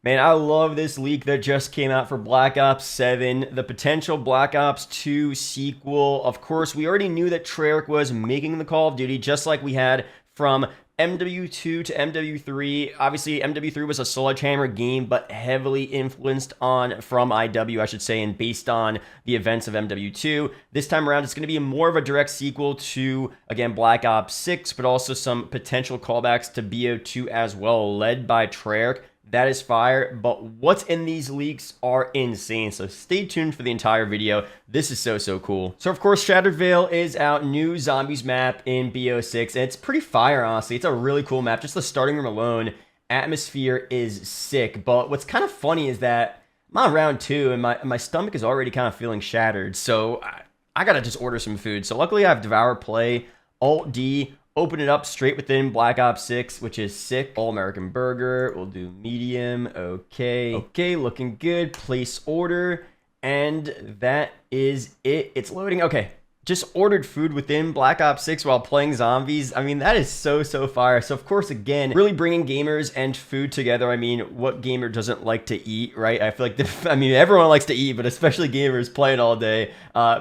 Man, I love this leak that just came out for Black Ops 7, the potential Black Ops 2 sequel. Of course, we already knew that Treyarch was making the Call of Duty, just like we had from MW2 to MW3. Obviously, MW3 was a Sledgehammer game, but heavily influenced from IW, I should say, and based on the events of MW2. This time around, it's going to be more of a direct sequel to, again, Black Ops 6, but also some potential callbacks to BO2 as well, led by Treyarch. That is fire, but what's in these leaks are insane, so stay tuned for the entire video. This is so cool. So of course, Shattered Veil is out, new zombies map in BO6, and it's pretty fire, honestly. It's a really cool map. Just the starting room alone, atmosphere is sick, but what's kind of funny is that I'm on round 2, and my stomach is already kind of feeling shattered, so I gotta just order some food. So luckily I have Devour Play, Alt-D, open it up straight within Black Ops 6, which is sick. All-American Burger, we'll do medium, okay, looking good. Place order, and that is it. It's loading, okay. Just ordered food within Black Ops 6 while playing zombies. I mean, that is so fire. So of course, again, really bringing gamers and food together. I mean, what gamer doesn't like to eat, right? I feel like, everyone likes to eat, but especially gamers playing all day.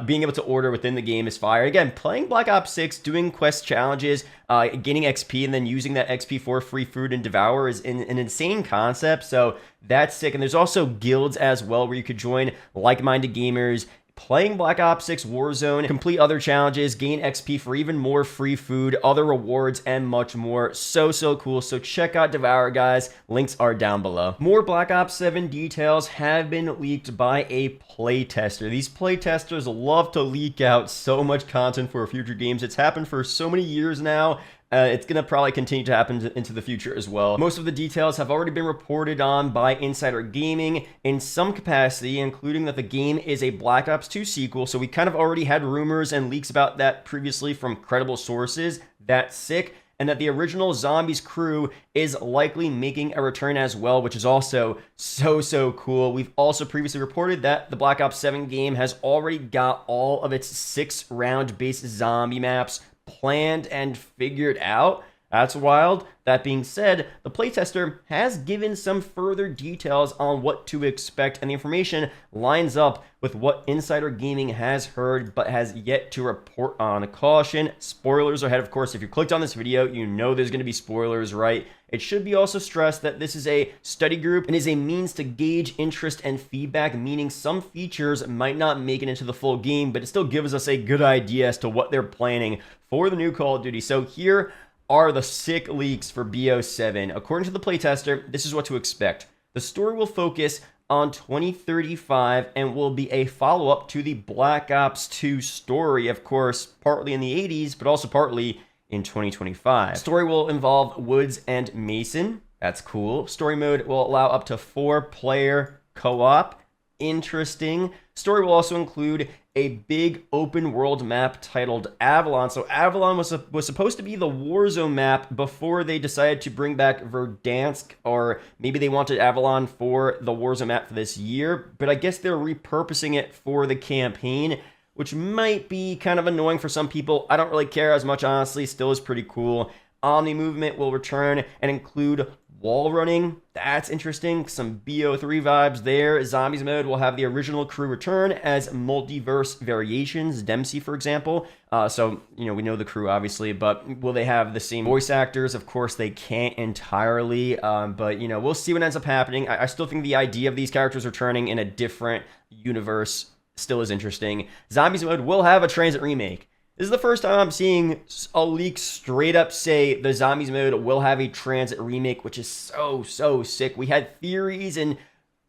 Being able to order within the game is fire. Again, playing Black Ops 6, doing quest challenges, gaining XP, and then using that XP for free food and Devour is an insane concept. So that's sick. And there's also guilds as well where you could join like-minded gamers, playing Black Ops 6 Warzone, complete other challenges, gain XP for even more free food, other rewards, and much more. So cool. So check out Devour, guys. Links are down below. More Black Ops 7 details have been leaked by a playtester. These playtesters love to leak out so much content for future games. It's happened for so many years now. It's going to probably continue to happen into the future as well. Most of the details have already been reported on by Insider Gaming in some capacity, including that the game is a Black Ops 2 sequel. So we kind of already had rumors and leaks about that previously from credible sources. That's sick. And that the original Zombies crew is likely making a return as well, which is also so cool. We've also previously reported that the Black Ops 7 game has already got all of its 6-round based zombie maps planned and figured out. That's wild. That being said, the playtester has given some further details on what to expect, and the information lines up with what Insider Gaming has heard but has yet to report on. Caution, spoilers ahead. Of course, if you clicked on this video, you know there's going to be spoilers, right? It should be also stressed that this is a study group and is a means to gauge interest and feedback, meaning some features might not make it into the full game, but it still gives us a good idea as to what they're planning for the new Call of Duty. So here are the sick leaks for BO7. According to the playtester, this is what to expect. The story will focus on 2035 and will be a follow-up to the Black Ops 2 story, of course, partly in the 80s, but also partly in 2025. Story will involve Woods and Mason. That's cool. Story mode will allow up to 4-player co-op. Interesting. Story will also include a big open world map titled Avalon. So Avalon was supposed to be the Warzone map before they decided to bring back Verdansk, or maybe they wanted Avalon for the Warzone map for this year, but I guess they're repurposing it for the campaign, which might be kind of annoying for some people. I don't really care as much, honestly. Still is pretty cool. Omni movement will return and include wall running. That's interesting. Some BO3 vibes there. Zombies mode will have the original crew return as multiverse variations. Dempsey, for example. So, we know the crew, obviously, but will they have the same voice actors? Of course, they can't entirely, but, we'll see what ends up happening. I still think the idea of these characters returning in a different universe still is interesting. Zombies mode will have a transit remake. This is the first time I'm seeing a leak straight up say the Zombies mode will have a transit remake, which is so sick. We had theories and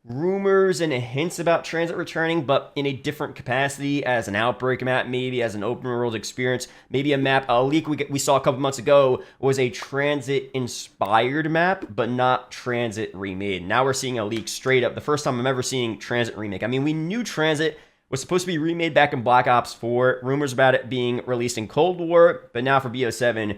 rumors and hints about transit returning, but in a different capacity, as an Outbreak map, maybe as an open world experience, maybe a leak we saw a couple months ago was a transit inspired map, but not transit remade. Now we're seeing a leak straight up. The first time I'm ever seeing transit remake. I mean, we knew transit was supposed to be remade back in Black Ops 4. Rumors about it being released in Cold War, but now for BO7,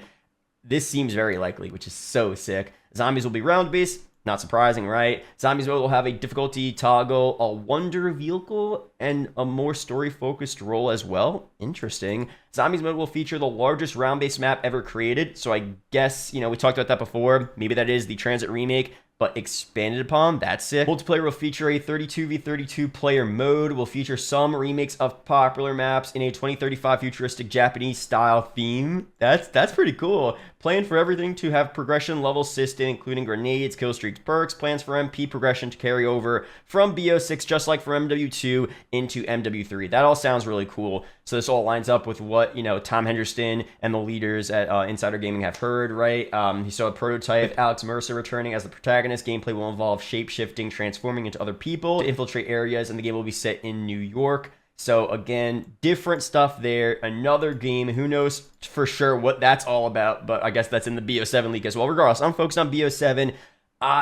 this seems very likely, which is so sick. Zombies will be round-based. Not surprising, right? Zombies mode will have a difficulty toggle, a wonder vehicle, and a more story-focused role as well. Interesting. Zombies mode will feature the largest round-based map ever created, so I guess, we talked about that before. Maybe that is the Transit remake. but expanded upon. That's sick. Multiplayer will feature a 32v32 player mode, will feature some remakes of popular maps in a 2035 futuristic Japanese style theme. That's pretty cool. Plan for everything to have progression level system, including grenades, kill streaks, perks, plans for MP progression to carry over from BO6, just like for MW2 into MW3. That all sounds really cool. So this all lines up with what, you know, Tom Henderson and the leaders at Insider Gaming have heard, right? He saw a prototype with Alex Mercer returning as the protagonist. Gameplay will involve shape-shifting, transforming into other people to infiltrate areas, and the game will be set in New York. So again, different stuff there. Another game, who knows for sure what that's all about, but I guess that's in the BO7 leak as well. Regardless, I'm focused on BO7.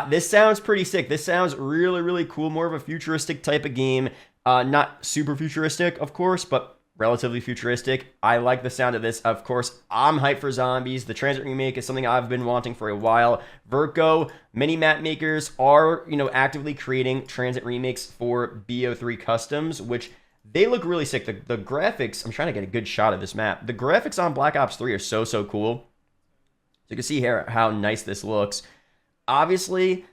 This sounds pretty sick. This sounds really, really cool. More of a futuristic type of game. Not super futuristic, of course, but relatively futuristic. I like the sound of this. Of course, I'm hyped for zombies. The Transit remake is something I've been wanting for a while. Verco, many map makers are, you know, actively creating Transit remakes for BO3 customs, which they look really sick. The graphics, I'm trying to get a good shot of this map. The graphics on Black Ops 3 are so cool. So you can see here how nice this looks. Obviously,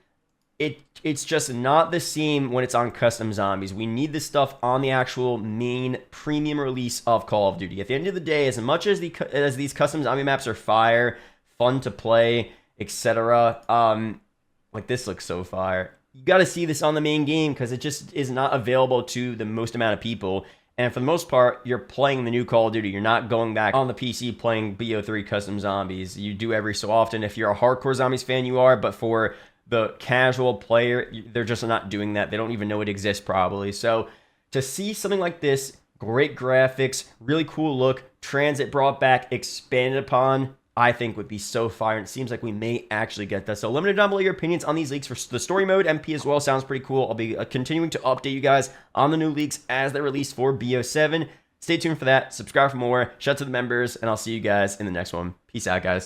it's just not the same when it's on custom zombies. We need this stuff on the actual main premium release of Call of Duty. At the end of the day, as much as these custom zombie maps are fire, fun to play, etc., like this looks so fire. You got to see this on the main game because it just is not available to the most amount of people. And for the most part, you're playing the new Call of Duty. You're not going back on the PC playing BO3 custom zombies. You do every so often. If you're a hardcore zombies fan, you are, but for the casual player, they're just not doing that. They don't even know it exists probably. So to see something like this, great graphics, really cool look, Transit brought back, expanded upon, I think would be so fire. And it seems like we may actually get that. So let me know down below your opinions on these leaks for the story mode. MP as well sounds pretty cool. I'll be continuing to update you guys on the new leaks as they're released for BO7. Stay tuned for that. Subscribe for more. Shout out to the members, and I'll see you guys in the next one. Peace out, guys.